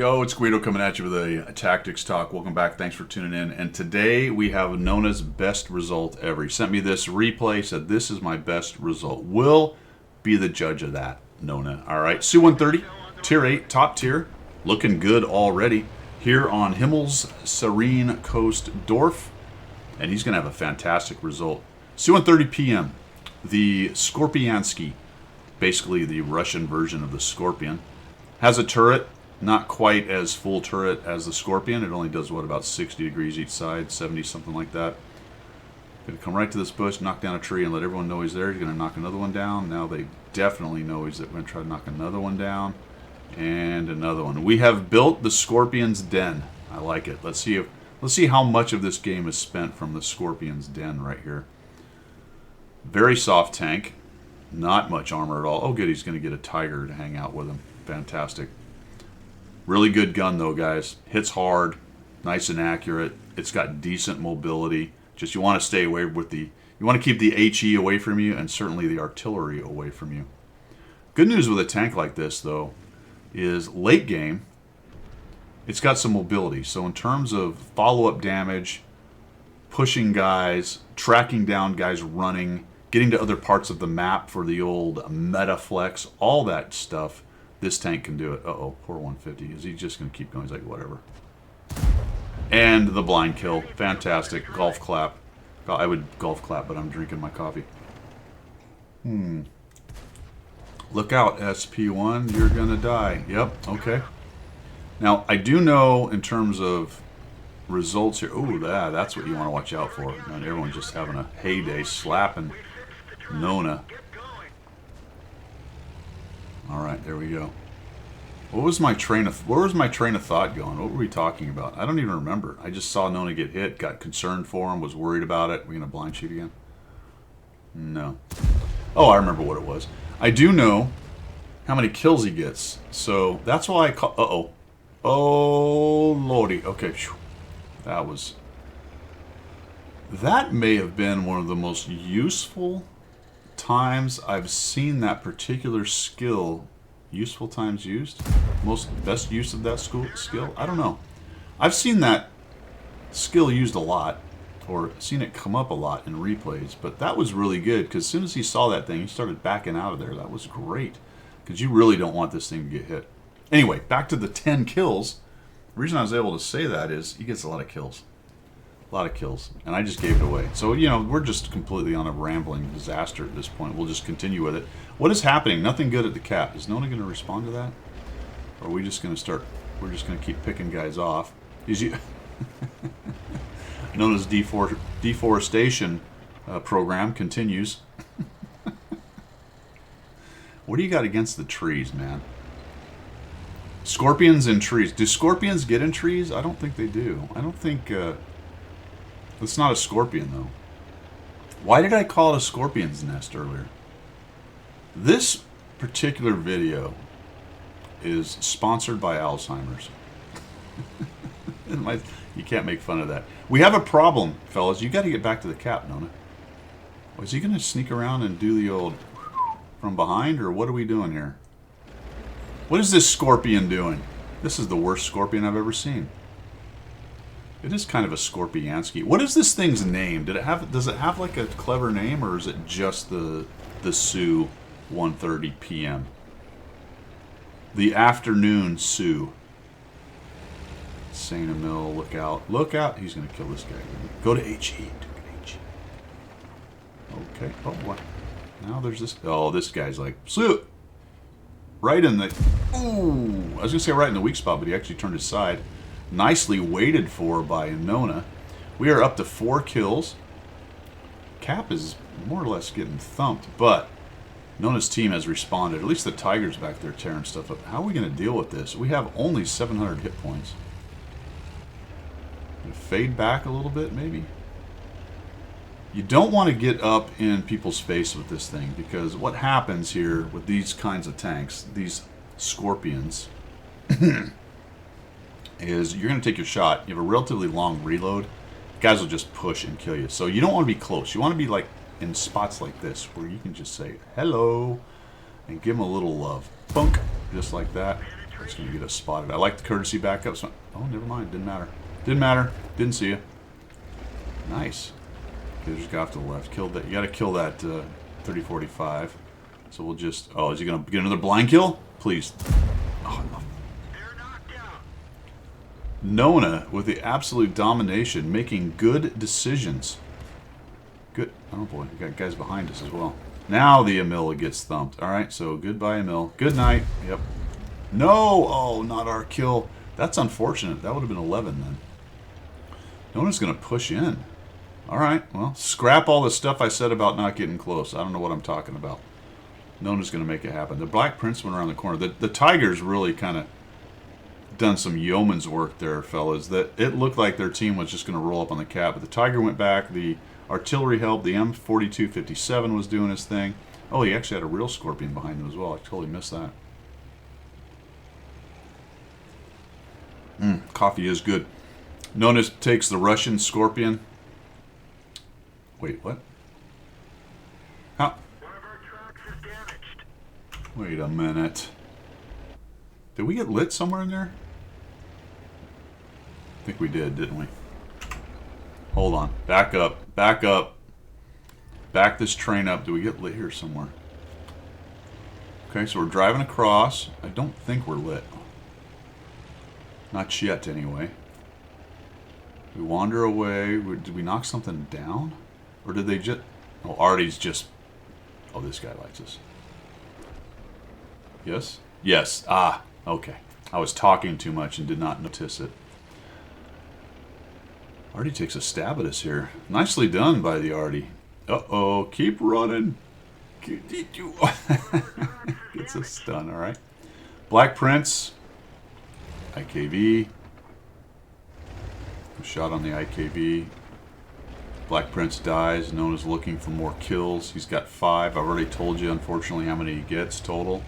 Yo, it's Guido coming at you with a tactics talk. Welcome back. Thanks for tuning in. And today we have Nona's best result ever. He sent me this replay, said this is my best result. We'll be the judge of that, Nona. All right, Su-130, Tier 8, top tier. Looking good already here on Himmel's Serene Coast Dorf. And he's going to have a fantastic result. Su-130 PM, the Skorpiansky, basically the Russian version of the Scorpion. Has a turret. Not quite as full turret as the Scorpion. It only does, what, about 60 degrees each side, 70, something like that. Going to come right to this bush, knock down a tree, and let everyone know he's there. He's going to knock another one down. Now they definitely know he's going to try to knock another one down. And another one. We have built the Scorpion's Den. I like it. Let's see how much of this game is spent from the Scorpion's Den right here. Very soft tank. Not much armor at all. Oh, good. He's going to get a tiger to hang out with him. Fantastic. Really good gun though, guys. Hits hard, nice and accurate. It's got decent mobility. Just you want to stay away with you want to keep the HE away from you and certainly the artillery away from you. Good news with a tank like this though is late game, it's got some mobility. So in terms of follow-up damage, pushing guys, tracking down guys running, getting to other parts of the map for the old meta flex, all that stuff, this tank can do it. Uh-oh, poor 150. Is he just going to keep going? He's like, whatever. And the blind kill. Fantastic. Golf clap. I would golf clap, but I'm drinking my coffee. Look out, SP1. You're going to die. Yep, okay. Now, I do know in terms of results here. Ooh, that's what you want to watch out for. And everyone's just having a heyday slapping Nona. All right, there we go. Where was my train of thought going? What were we talking about? I don't even remember. I just saw Nona get hit, got concerned for him, was worried about it. We're gonna blind shoot again? No. Oh, I remember what it was. I do know how many kills he gets, so that's why I call. Oh lordy. Okay, that may have been one of the most useful times I've seen that particular skill. Useful times used? Best use of that skill? I don't know. I've seen that skill used a lot, or seen it come up a lot in replays, but that was really good, because as soon as he saw that thing, he started backing out of there. That was great, because you really don't want this thing to get hit. Anyway, back to the 10 kills. The reason I was able to say that is he gets a lot of kills. A lot of kills, and I just gave it away. So, you know, we're just completely on a rambling disaster at this point. We'll just continue with it. What is happening? Nothing good at the cap. Is Nona going to respond to that? Or are we just going to start, we're just going to keep picking guys off? Nona's deforestation program continues. What do you got against the trees, man? Scorpions in trees. Do scorpions get in trees? I don't think they do. I don't think... It's not a scorpion, though. Why did I call it a scorpion's nest earlier? This particular video is sponsored by Alzheimer's. You can't make fun of that. We have a problem, fellas. You got to get back to the cap, Nona. Was he going to sneak around and do the old from behind, or what are we doing here? What is this scorpion doing? This is the worst scorpion I've ever seen. It is kind of a Skorpiansky. What is this thing's name? Does it have like a clever name, or is it just the Su-130 PM? The afternoon Su. Saint Emil, look out. Look out. He's going to kill this guy. Go to HE. Okay. Oh, what? Now there's this. Oh, this guy's like, Su! Right in the... Ooh! I was going to say right in the weak spot, but he actually turned his side. Nicely waited for by Nona. We are up to 4 kills. Cap is more or less getting thumped, but Nona's team has responded. At least the Tiger's back there tearing stuff up. How are we going to deal with this? We have only 700 hit points. Fade back a little bit, maybe? You don't want to get up in people's face with this thing, because what happens here with these kinds of tanks, these Scorpions, is you're going to take your shot. You have a relatively long reload. Guys will just push and kill you. So you don't want to be close. You want to be like in spots like this where you can just say hello and give them a little love. Bunk. Just like that. That's going to get us spotted. I like the courtesy backup. So, oh, never mind. Didn't matter. Didn't matter. Didn't see you. Nice. Okay, just got off to the left. Killed that. You got to kill that 3045. So we'll just... Oh, is he going to get another blind kill? Please. Oh, no. Nona with the absolute domination, making good decisions. Good. Oh boy, we got guys behind us as well. Now the Emil gets thumped. Alright, so goodbye, Emil. Good night. Yep. No! Oh, not our kill. That's unfortunate. That would have been 11 then. Nona's going to push in. Alright, well, scrap all the stuff I said about not getting close. I don't know what I'm talking about. Nona's going to make it happen. The Black Prince went around the corner. The Tigers really kind of done some yeoman's work there, fellas. That it looked like their team was just going to roll up on the cap, but the Tiger went back. The artillery helped. The M4257 was doing his thing. Oh, he actually had a real Scorpion behind him as well. I totally missed that. Coffee is good. Nona takes the Russian Scorpion. Wait, what? How? Wait a minute. Did we get lit somewhere in there? I think we did, didn't we? Hold on. Back up. Back up. Back this train up. Do we get lit here somewhere? Okay, so we're driving across. I don't think we're lit. Not yet, anyway. We wander away. Did we knock something down? Or did they just... Oh, Artie's just... Oh, this guy likes us. Yes? Yes. Ah, okay. I was talking too much and did not notice it. Artie takes a stab at us here. Nicely done by the Artie. Uh-oh. Keep running. Gets a stun, alright. Black Prince. IKV. Shot on the IKV. Black Prince dies. Nona's looking for more kills. He's got 5. I've already told you, unfortunately, how many he gets total.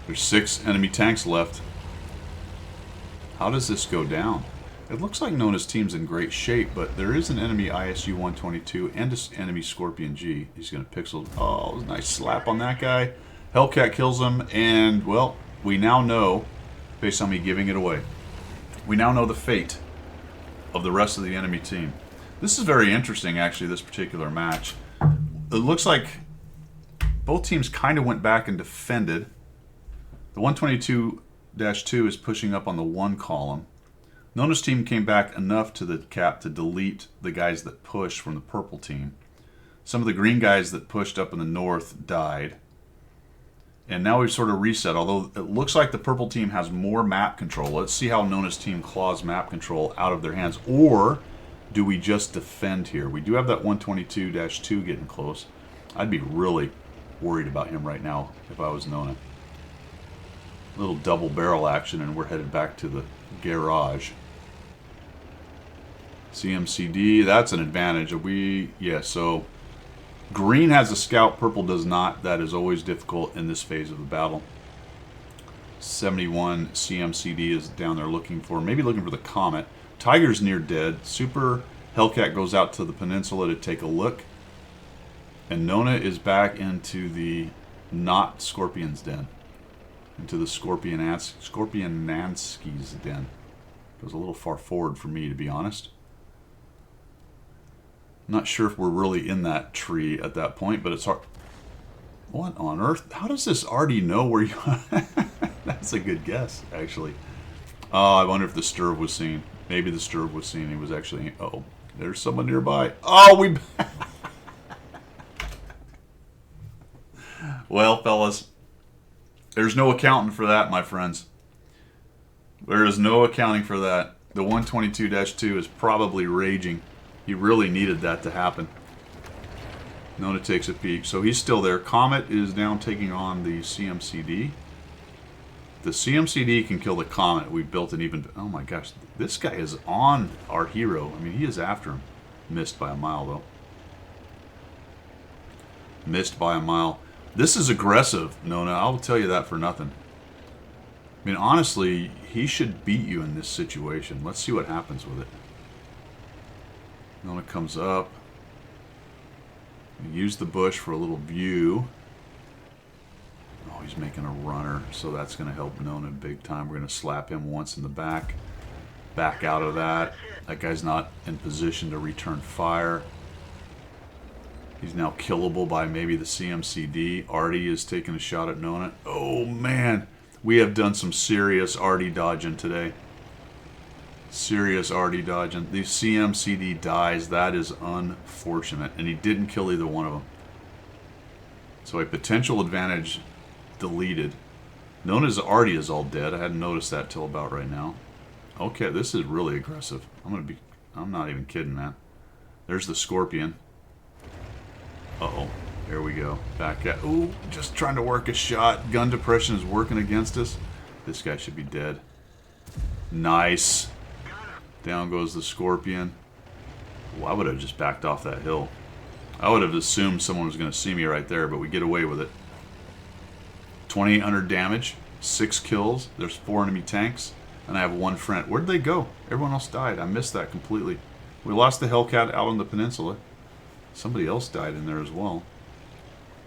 There's 6 enemy tanks left. How does this go down? It looks like Nona's team's in great shape, but there is an enemy ISU-122 and an enemy Scorpion G. He's going to pixel. Oh, nice slap on that guy. Hellcat kills him, and, well, we now know, based on me giving it away, we now know the fate of the rest of the enemy team. This is very interesting, actually, this particular match. It looks like both teams kind of went back and defended. The 122-2 is pushing up on the 1 column. Nona's team came back enough to the cap to delete the guys that pushed from the purple team. Some of the green guys that pushed up in the north died. And now we've sort of reset, although it looks like the purple team has more map control. Let's see how Nona's team claws map control out of their hands. Or do we just defend here? We do have that 122-2 getting close. I'd be really worried about him right now if I was Nona. Little double barrel action, and we're headed back to the garage. CMCD, that's an advantage. Yeah, so green has a scout, purple does not. That is always difficult in this phase of the battle. 71 CMCD is down there looking for the Comet. Tiger's near dead. Super Hellcat goes out to the peninsula to take a look. And Nona is back into the not Scorpion's den. Into the Scorpionansky's den. It was a little far forward for me, to be honest. Not sure if we're really in that tree at that point, but it's hard. What on earth? How does this already know where you are? That's a good guess, actually. Oh, I wonder if the Sturv was seen. Maybe the Sturv was seen. He was actually... Uh-oh. There's someone nearby. Oh, we... Well, fellas, there's no accounting for that, my friends. There is no accounting for that. The 122-2 is probably raging. He really needed that to happen. Nona takes a peek. So he's still there. Comet is now taking on the CMCD. The CMCD can kill the Comet. We built an even... Oh my gosh. This guy is on our hero. I mean, he is after him. Missed by a mile, though. Missed by a mile. This is aggressive, Nona. I'll tell you that for nothing. I mean, honestly, he should beat you in this situation. Let's see what happens with it. Nona comes up. Use the bush for a little view. Oh, he's making a runner, so that's going to help Nona big time. We're going to slap him once in the back. Back out of that. That guy's not in position to return fire. He's now killable by maybe the CMCD. Artie is taking a shot at Nona. Oh, man. We have done some serious Artie dodging today. Serious Artie dodging. The CMCD dies. That is unfortunate. And he didn't kill either one of them. So a potential advantage deleted. Nona's Artie is all dead. I hadn't noticed that till about right now. Okay, this is really aggressive. I'm not even kidding, man. There's the Scorpion. Uh-oh. There we go. Back at... Ooh, just trying to work a shot. Gun depression is working against us. This guy should be dead. Nice. Down goes the Scorpion. Well, I would have just backed off that hill. I would have assumed someone was going to see me right there, but we get away with it. 2,800 damage. 6 kills. There's 4 enemy tanks. And I have 1 friend. Where'd they go? Everyone else died. I missed that completely. We lost the Hellcat out on the peninsula. Somebody else died in there as well.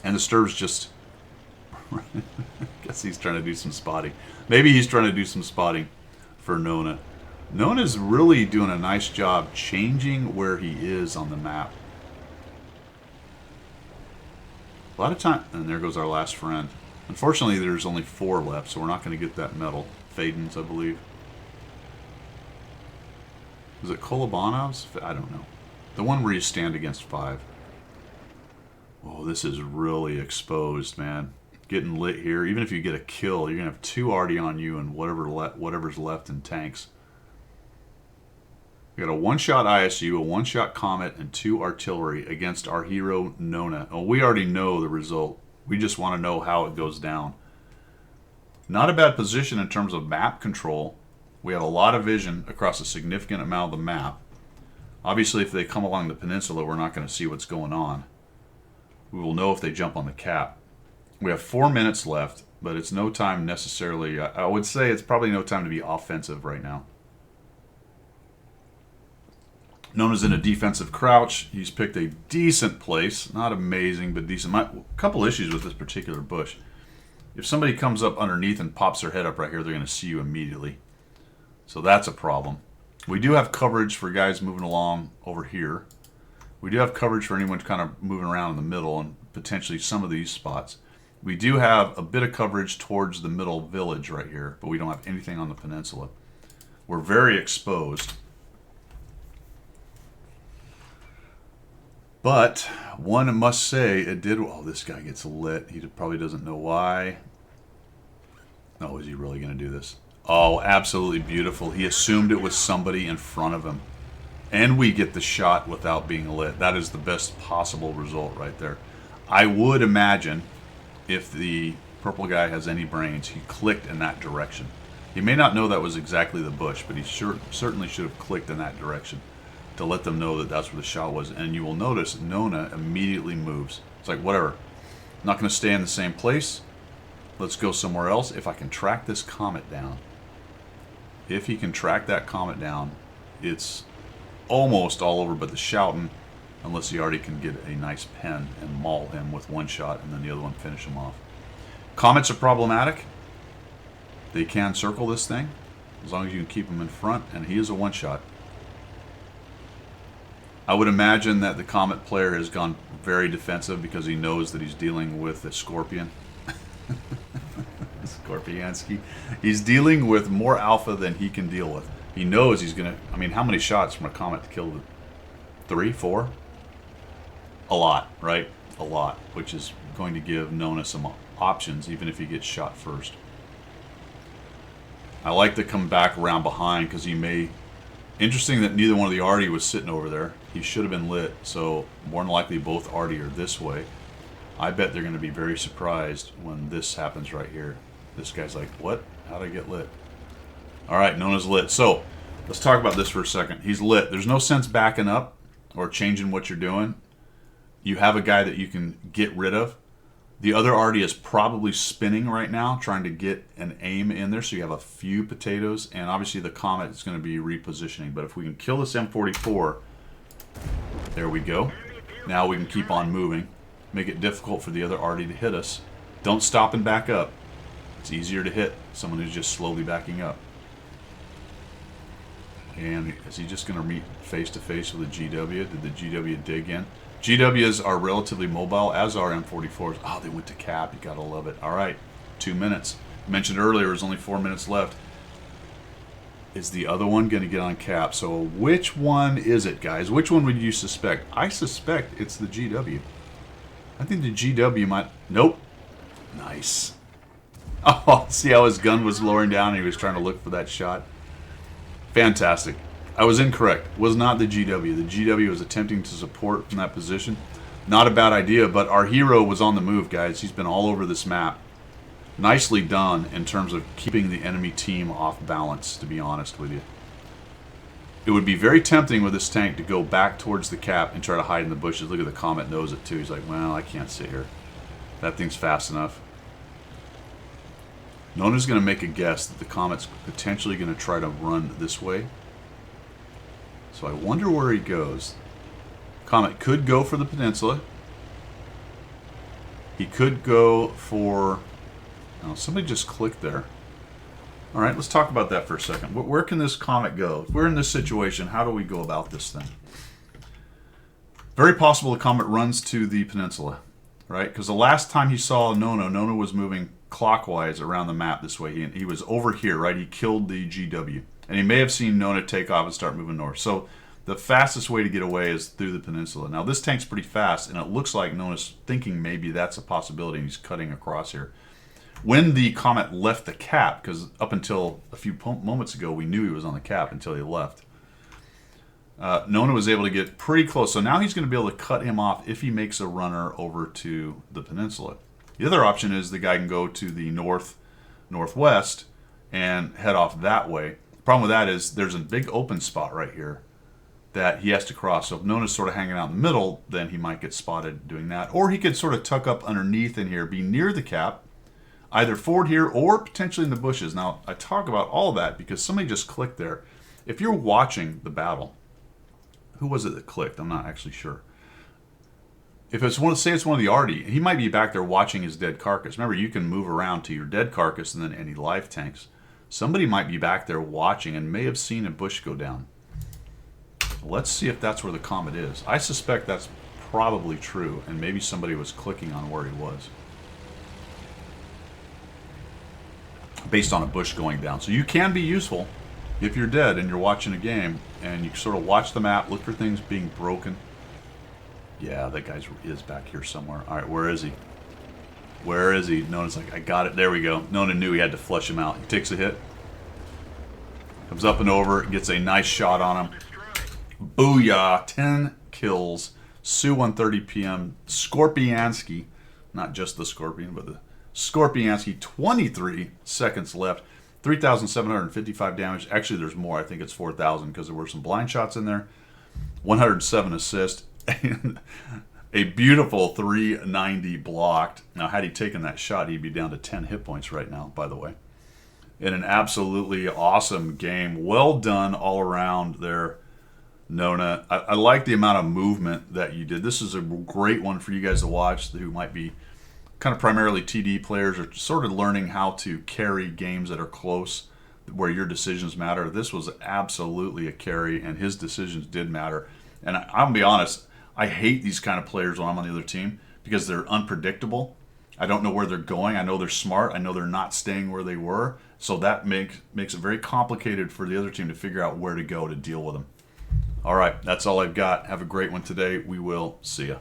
And the Sturb's just... I guess he's trying to do some spotting. Maybe he's trying to do some spotting for Nona. Nona's really doing a nice job changing where he is on the map. A lot of time... And there goes our last friend. Unfortunately, there's only 4 left, so we're not going to get that medal. Fadens, I believe. Was it Kolobanov's? I don't know. The one where you stand against 5. Oh, this is really exposed, man. Getting lit here. Even if you get a kill, you're going to have 2 Artie on you and whatever's left in tanks. We got a 1-shot ISU, a 1-shot Comet, and 2 artillery against our hero, Nona. Oh, we already know the result. We just want to know how it goes down. Not a bad position in terms of map control. We have a lot of vision across a significant amount of the map. Obviously, if they come along the peninsula, we're not going to see what's going on. We will know if they jump on the cap. We have 4 minutes left, but it's no time necessarily. I would say it's probably no time to be offensive right now. Nona's in a defensive crouch. He's picked a decent place. Not amazing, but decent. A couple issues with this particular bush. If somebody comes up underneath and pops their head up right here, they're going to see you immediately. So that's a problem. We do have coverage for guys moving along over here. We do have coverage for anyone kind of moving around in the middle and potentially some of these spots. We do have a bit of coverage towards the middle village right here, but we don't have anything on the peninsula. We're very exposed. But one must say it did... Oh, this guy gets lit. He probably doesn't know why. Oh, is he really going to do this? Oh, absolutely beautiful. He assumed it was somebody in front of him. And we get the shot without being lit. That is the best possible result right there. I would imagine if the purple guy has any brains, he clicked in that direction. He may not know that was exactly the bush, but he certainly should have clicked in that direction to let them know that that's where the shot was. And you will notice Nona immediately moves. It's like, whatever. I'm not going to stay in the same place. Let's go somewhere else. If I can track this Comet down. If he can track that Comet down, it's almost all over but the shouting, unless he already can get a nice pen and maul him with 1 shot and then the other one finish him off. Comets are problematic. They can circle this thing as long as you can keep him in front, and he is a 1-shot. I would imagine that the Comet player has gone very defensive because he knows that he's dealing with a Scorpion. Scorpiansky. He's dealing with more alpha than he can deal with. He knows he's going to... I mean, how many shots from a Comet to kill the... 3, 4? A lot, right? A lot, which is going to give Nona some options, even if he gets shot first. I like to come back around behind because he may... Interesting that neither one of the Artie was sitting over there. He should have been lit, so more than likely both Artie are this way. I bet they're going to be very surprised when this happens right here. This guy's like, what? How'd I get lit? Alright, Nona's lit. So, let's talk about this for a second. He's lit. There's no sense backing up or changing what you're doing. You have a guy that you can get rid of. The other Artie is probably spinning right now, trying to get an aim in there, so you have a few potatoes, and obviously the Comet is going to be repositioning. But if we can kill this M44, there we go. Now we can keep on moving, make it difficult for the other Artie to hit us. Don't stop and back up. It's easier to hit someone who's just slowly backing up. And is he just going to meet face to face with a GW? Did the GW dig in? GWs are relatively mobile, as are M44s. Oh, they went to cap. You got to love it. All right, 2 minutes. I mentioned earlier, there's only 4 minutes left. Is the other one going to get on cap? So which one is it, guys? Which one would you suspect? I suspect it's the GW. I think the GW might... Nope. Nice. Oh, see how his gun was lowering down and he was trying to look for that shot? Fantastic. I was incorrect. It was not the GW. The GW was attempting to support from that position. Not a bad idea, but our hero was on the move, guys. He's been all over this map. Nicely done in terms of keeping the enemy team off balance, to be honest with you. It would be very tempting with this tank to go back towards the cap and try to hide in the bushes. Look at the Comet knows it too. He's like, well, I can't sit here. That thing's fast enough. Nona's going to make a guess that the Comet's potentially going to try to run this way. So I wonder where he goes. Comet could go for the peninsula. He could go for... Oh, somebody just clicked there. All right, let's talk about that for a second. Where can this Comet go? If we're in this situation, how do we go about this thing? Very possible the Comet runs to the peninsula, right? Because the last time he saw Nona was moving clockwise around the map this way. He was over here, right? He killed the GW. And he may have seen Nona take off and start moving north. So the fastest way to get away is through the peninsula. Now, this tank's pretty fast, and it looks like Nona's thinking maybe that's a possibility, and he's cutting across here. When the Comet left the cap, because up until a few moments ago, we knew he was on the cap until he left, Nona was able to get pretty close. So now he's going to be able to cut him off if he makes a runner over to the peninsula. The other option is the guy can go to the northwest and head off that way. The problem with that is there's a big open spot right here that he has to cross. So if Nona's sort of hanging out in the middle, then he might get spotted doing that. Or he could sort of tuck up underneath in here, be near the cap, either forward here or potentially in the bushes. Now, I talk about all of that because somebody just clicked there. If you're watching the battle, who was it that clicked? I'm not actually sure. If it's one, say it's one of the Arty, he might be back there watching his dead carcass. Remember, you can move around to your dead carcass and then any live tanks. Somebody might be back there watching and may have seen a bush go down. Let's see if that's where the Comet is. I suspect that's probably true, and maybe somebody was clicking on where he was based on a bush going down. So you can be useful if you're dead and you're watching a game and you sort of watch the map, look for things being broken. Yeah, that guy is back here somewhere. All right, where is he? Where is he? Nona's like, I got it. There we go. Nona knew he had to flush him out. He takes a hit. Comes up and over. Gets a nice shot on him. Booyah. 10 kills. Su-130 PM. Skorpiansky. Not just the Scorpion, but the Skorpiansky. 23 seconds left. 3,755 damage. Actually, there's more. I think it's 4,000 because there were some blind shots in there. 107 assists. And a beautiful 390 blocked. Now, had he taken that shot, he'd be down to 10 hit points right now, by the way. In an absolutely awesome game. Well done all around there, Nona. I like the amount of movement that you did. This is a great one for you guys to watch who might be kind of primarily TD players or sort of learning how to carry games that are close where your decisions matter. This was absolutely a carry, and his decisions did matter. And I'm going to be honest, I hate these kind of players when I'm on the other team because they're unpredictable. I don't know where they're going. I know they're smart. I know they're not staying where they were. So that makes it very complicated for the other team to figure out where to go to deal with them. All right, that's all I've got. Have a great one today. We will see ya.